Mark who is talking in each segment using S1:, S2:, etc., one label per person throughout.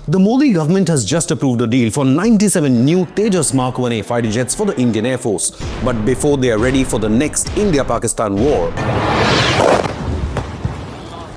S1: The Modi government has just approved a deal for 97 new Tejas Mark 1A fighter jets for the Indian Air Force. But before they are ready for the next India-Pakistan war,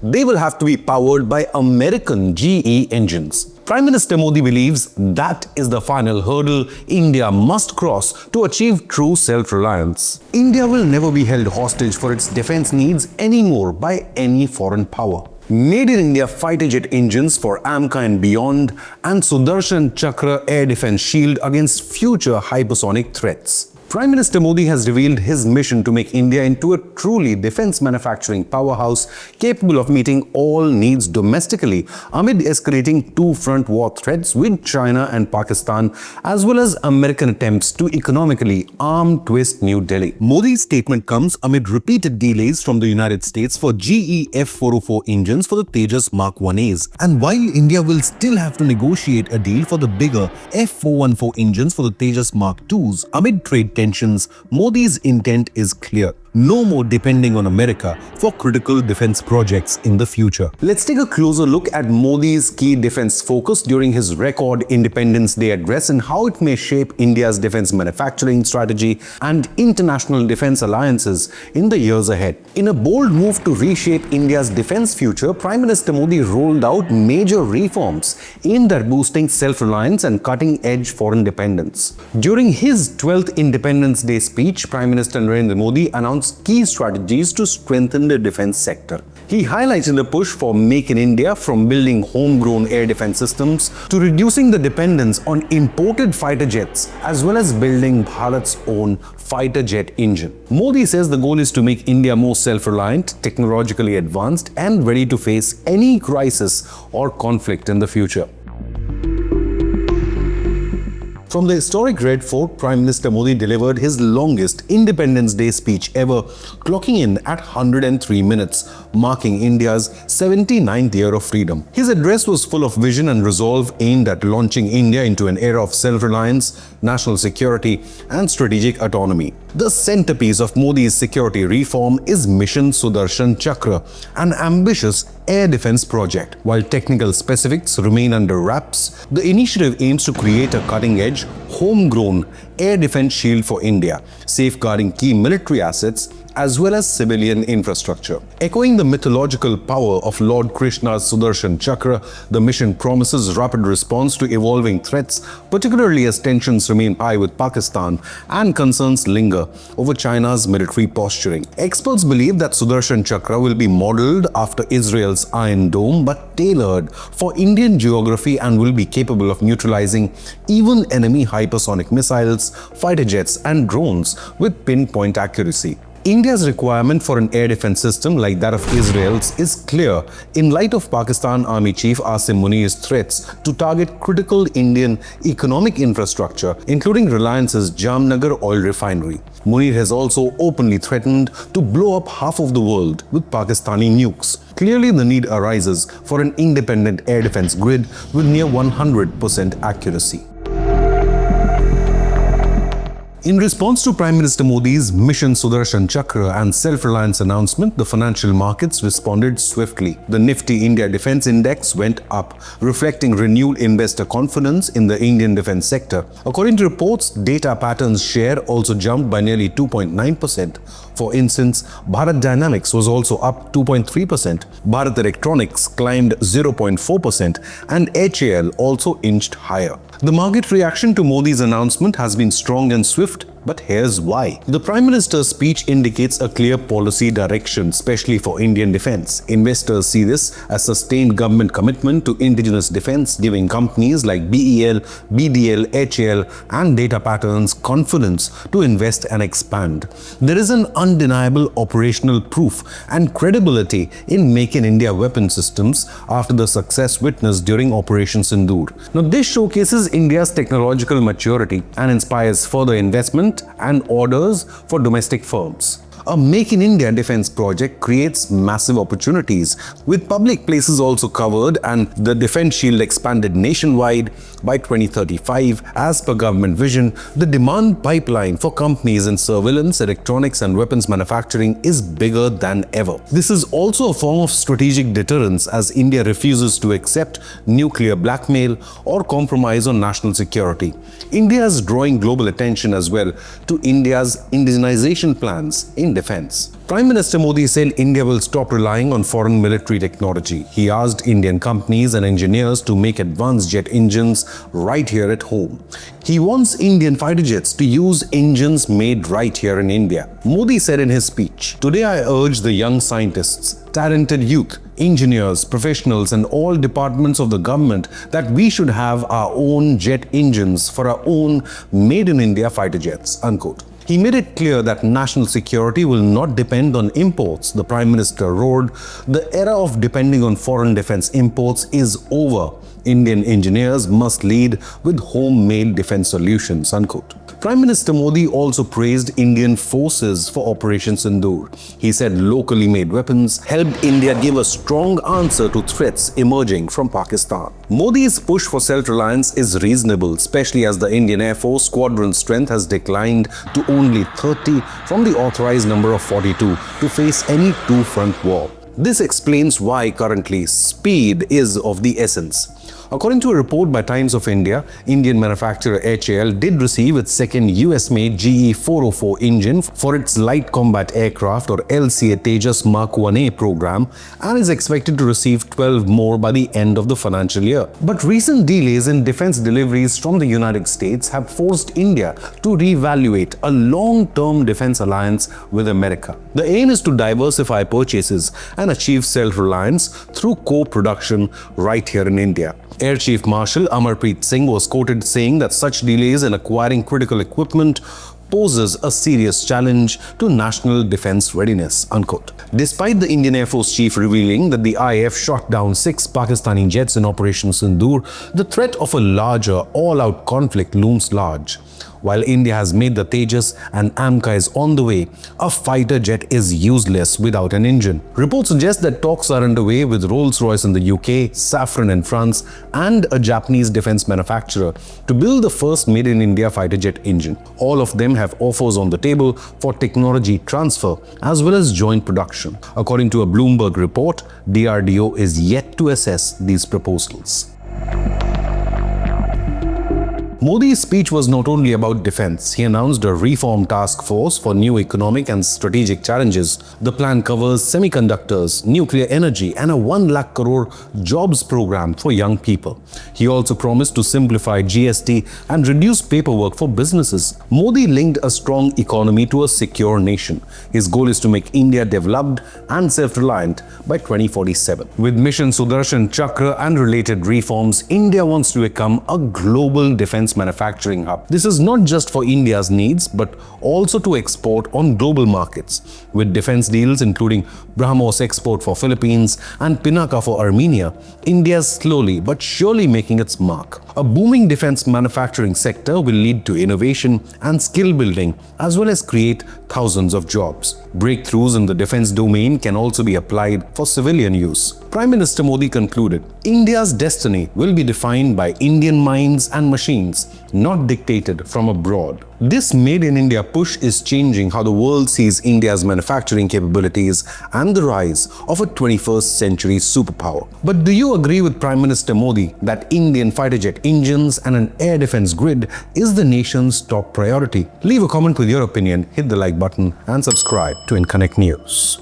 S1: they will have to be powered by American GE engines. Prime Minister Modi believes that is the final hurdle India must cross to achieve true self-reliance. India will never be held hostage for its defense needs anymore by any foreign power. Made in India fighter jet engines for AMCA and beyond, and Sudarshan Chakra air defense shield against future hypersonic threats. Prime Minister Modi has revealed his mission to make India into a truly defense manufacturing powerhouse capable of meeting all needs domestically amid escalating two-front war threats with China and Pakistan, as well as American attempts to economically arm-twist New Delhi. Modi's statement comes amid repeated delays from the United States for GE F404 engines for the Tejas Mark 1As. And while India will still have to negotiate a deal for the bigger F414 engines for the Tejas Mark 2s, amid trade tensions, Modi's intent is clear. No more depending on America for critical defense projects in the future. Let's take a closer look at Modi's key defense focus during his record Independence Day address and how it may shape India's defense manufacturing strategy and international defense alliances in the years ahead. In a bold move to reshape India's defense future, Prime Minister Modi rolled out major reforms aimed at boosting self-reliance and cutting-edge foreign dependence. During his 12th Independence Day speech, Prime Minister Narendra Modi announced key strategies to strengthen the defense sector. He highlighted the push for Make in India, from building homegrown air defense systems to reducing the dependence on imported fighter jets, as well as building Bharat's own fighter jet engine. Modi says the goal is to make India more self-reliant, technologically advanced, and ready to face any crisis or conflict in the future. From the historic Red Fort, Prime Minister Modi delivered his longest Independence Day speech ever, clocking in at 103 minutes, marking India's 79th year of freedom. His address was full of vision and resolve aimed at launching India into an era of self-reliance, national security, and strategic autonomy. The centerpiece of Modi's security reform is Mission Sudarshan Chakra, an ambitious air defense project. While technical specifics remain under wraps, the initiative aims to create a cutting-edge, homegrown air defense shield for India, safeguarding key military assets as well as civilian infrastructure. Echoing the mythological power of Lord Krishna's Sudarshan Chakra, the mission promises rapid response to evolving threats, particularly as tensions remain high with Pakistan and concerns linger over China's military posturing. Experts believe that Sudarshan Chakra will be modeled after Israel's Iron Dome but tailored for Indian geography and will be capable of neutralizing even enemy hypersonic missiles, fighter jets, and drones with pinpoint accuracy. India's requirement for an air defense system like that of Israel's is clear in light of Pakistan Army Chief Asim Munir's threats to target critical Indian economic infrastructure, including Reliance's Jamnagar oil refinery. Munir has also openly threatened to blow up half of the world with Pakistani nukes. Clearly, the need arises for an independent air defense grid with near 100% accuracy. In response to Prime Minister Modi's Mission Sudarshan Chakra and self-reliance announcement, the financial markets responded swiftly. The Nifty India Defence Index went up, reflecting renewed investor confidence in the Indian defence sector. According to reports, data patterns share also jumped by nearly 2.9%. For instance, Bharat Dynamics was also up 2.3%. Bharat Electronics climbed 0.4%, and HAL also inched higher. The market reaction to Modi's announcement has been strong and swift, but here's why. The Prime Minister's speech indicates a clear policy direction, especially for Indian defense. Investors see this as sustained government commitment to indigenous defense, giving companies like BEL, BDL, HAL, and Data Patterns confidence to invest and expand. There is an undeniable operational proof and credibility in Make in India weapon systems after the success witnessed during Operation Sindoor. Now, this showcases India's technological maturity and inspires further investment and orders for domestic firms. A Make in India defense project creates massive opportunities. With public places also covered and the defense shield expanded nationwide, by 2035. As per government vision, the demand pipeline for companies in surveillance, electronics and weapons manufacturing is bigger than ever. This is also a form of strategic deterrence as India refuses to accept nuclear blackmail or compromise on national security. India is drawing global attention as well to India's indigenization plans in defense. Prime Minister Modi said India will stop relying on foreign military technology. He asked Indian companies and engineers to make advanced jet engines right here at home. He wants Indian fighter jets to use engines made right here in India. Modi said in his speech, "Today I urge the young scientists, talented youth, engineers, professionals and all departments of the government that we should have our own jet engines for our own made-in-India fighter jets." Unquote. He made it clear that national security will not depend on imports. The Prime Minister roared, "The era of depending on foreign defense imports is over. Indian engineers must lead with home-made defense solutions." Unquote. Prime Minister Modi also praised Indian forces for Operation Sindoor. He said locally made weapons helped India give a strong answer to threats emerging from Pakistan. Modi's push for self-reliance is reasonable, especially as the Indian Air Force squadron strength has declined to only 30 from the authorized number of 42 to face any two-front war. This explains why currently speed is of the essence. According to a report by Times of India, Indian manufacturer HAL did receive its second US-made GE 404 engine for its Light Combat Aircraft or LCA Tejas Mark 1A program and is expected to receive 12 more by the end of the financial year. But recent delays in defense deliveries from the United States have forced India to reevaluate a long-term defense alliance with America. The aim is to diversify purchases and achieve self-reliance through co-production right here in India. Air Chief Marshal Amarpreet Singh was quoted saying that such delays in acquiring critical equipment poses a serious challenge to national defense readiness. Unquote. Despite the Indian Air Force chief revealing that the IAF shot down 6 Pakistani jets in Operation Sindoor, the threat of a larger all-out conflict looms large. While India has made the Tejas and AMCA is on the way, a fighter jet is useless without an engine. Reports suggest that talks are underway with Rolls-Royce in the UK, Safran in France, and a Japanese defense manufacturer to build the first made-in-India fighter jet engine. All of them have offers on the table for technology transfer as well as joint production. According to a Bloomberg report, DRDO is yet to assess these proposals. Modi's speech was not only about defense. He announced a reform task force for new economic and strategic challenges. The plan covers semiconductors, nuclear energy, and a 1 lakh crore jobs program for young people. He also promised to simplify GST and reduce paperwork for businesses. Modi linked a strong economy to a secure nation. His goal is to make India developed and self-reliant by 2047. With Mission Sudarshan Chakra and related reforms, India wants to become a global defense manufacturing hub. This is not just for India's needs, but also to export on global markets. With defense deals including BrahMos export for Philippines and Pinaka for Armenia, India is slowly but surely making its mark. A booming defense manufacturing sector will lead to innovation and skill building as well as create thousands of jobs. Breakthroughs in the defense domain can also be applied for civilian use. Prime Minister Modi concluded, India's destiny will be defined by Indian minds and machines, not dictated from abroad. This Made in India push is changing how the world sees India's manufacturing capabilities and the rise of a 21st century superpower. But do you agree with Prime Minister Modi that Indian fighter jet engines and an air defense grid is the nation's top priority? Leave a comment with your opinion, hit the like button and subscribe to Inconnect News.